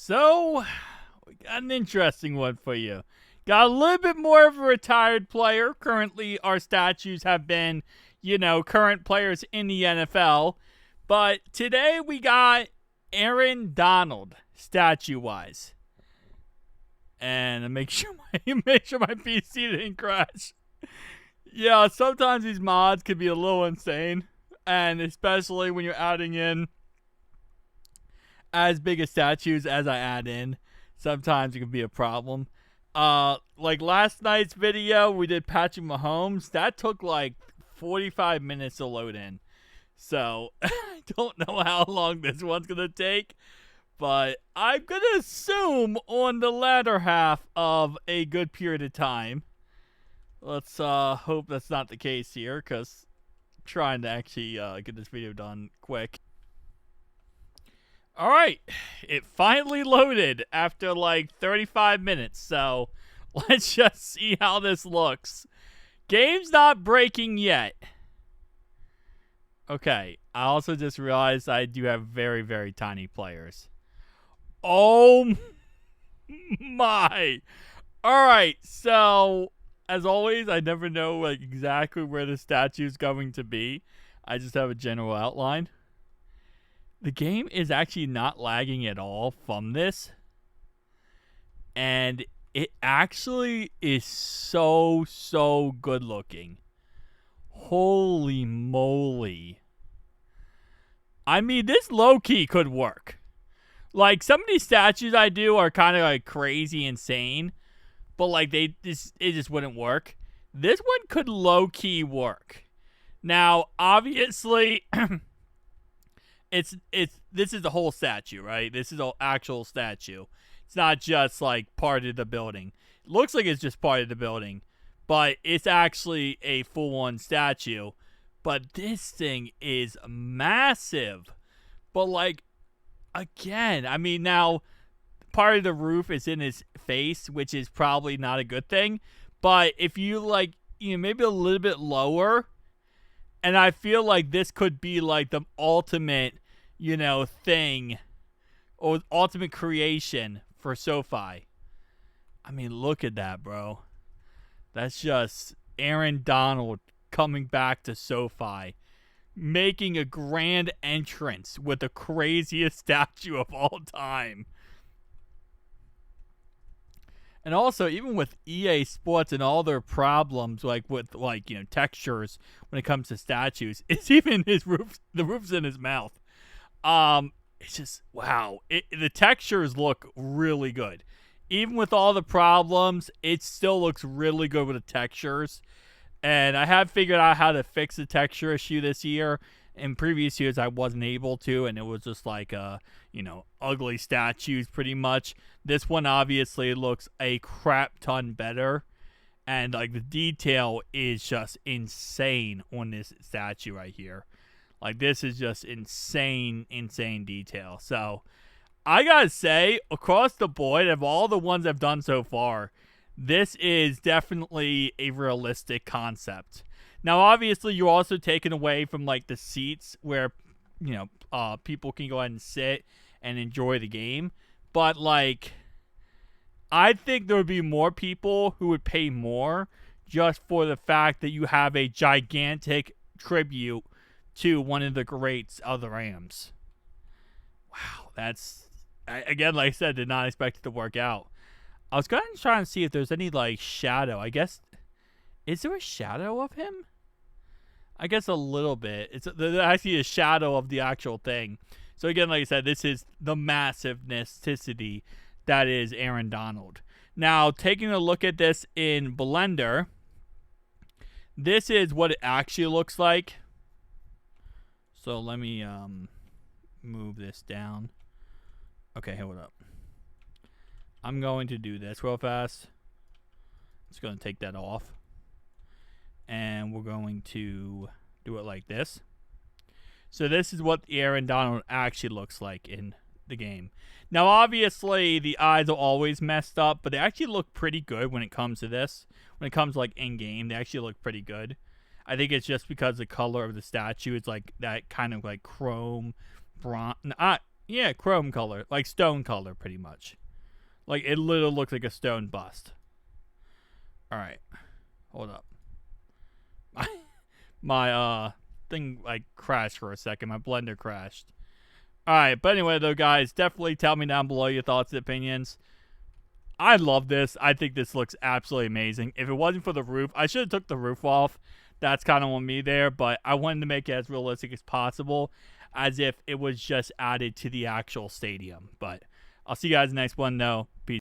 So, we got an interesting one for you. Got a little bit more of a retired player. Currently, our statues have been, current players in the NFL. But today we got Aaron Donald, statue-wise. And make sure my PC didn't crash. Yeah, sometimes these mods can be a little insane. And especially when you're adding in as big a statues as I add in, sometimes it can be a problem. Like last night's video, we did Patrick Mahomes. That took like 45 minutes to load in. So, I don't know how long this one's going to take. But I'm going to assume on the latter half of a good period of time. Let's hope that's not the case here, because I'm trying to actually get this video done quick. Alright, it finally loaded after like 35 minutes, so let's just see how this looks. Game's not breaking yet. Okay, I also just realized I do have very, very tiny players. Oh my! Alright, so as always, I never know like exactly where the statue is going to be. I just have a general outline. The game is actually not lagging at all from this. And it actually is so good looking. Holy moly. I mean, this low-key could work. Like, some of these statues I do are kind of like crazy insane. But like, it just wouldn't work. This one could low-key work. Now, obviously... This is the whole statue, right? This is an actual statue. It's not just like part of the building. It looks like it's just part of the building, but it's actually a full-on statue. But this thing is massive. But like, again, I mean, now part of the roof is in his face, which is probably not a good thing. But if you like, maybe a little bit lower, and I feel like this could be like the ultimate, thing or ultimate creation for SoFi. I mean, look at that, bro. That's just Aaron Donald coming back to SoFi, making a grand entrance with the craziest statue of all time. And also, even with EA Sports and all their problems, like with textures when it comes to statues, it's even his roof. The roof's in his mouth. It's just wow. The textures look really good, even with all the problems. It still looks really good with the textures. And I have figured out how to fix the texture issue this year. In previous years, I wasn't able to, and it was just like, ugly statues pretty much. This one obviously looks a crap ton better, and like the detail is just insane on this statue right here. Like, this is just insane detail. So, I gotta say, across the board, of all the ones I've done so far, this is definitely a realistic concept. Now, obviously, you're also taken away from, like, the seats where, people can go ahead and sit and enjoy the game. But, like, I think there would be more people who would pay more just for the fact that you have a gigantic tribute to one of the greats of the Rams. Wow, that's... again, like I said, did not expect it to work out. I was going to try and see if there's any, like, shadow. I guess... is there a shadow of him? I guess a little bit. There's actually a shadow of the actual thing. So again, like I said, this is the massive necessity that is Aaron Donald. Now, taking a look at this in Blender, this is what it actually looks like. So let me move this down. Okay, hold up. I'm going to do this real fast. Just going to take that off. And we're going to do it like this. So this is what Aaron Donald actually looks like in the game. Now, obviously, the eyes are always messed up, but they actually look pretty good when it comes to this. When it comes to, like, in-game, they actually look pretty good. I think it's just because the color of the statue is, like, that kind of, like, chrome, bronze. Yeah, chrome color, like stone color, pretty much. Like it literally looks like a stone bust. All right, hold up. My thing like crashed for a second. My blender crashed. All right, but anyway though, guys, definitely tell me down below your thoughts and opinions. I love this. I think this looks absolutely amazing. If it wasn't for the roof, I should have took the roof off. That's kind of on me there, but I wanted to make it as realistic as possible, as if it was just added to the actual stadium. But I'll see you guys in the next one, though. Peace.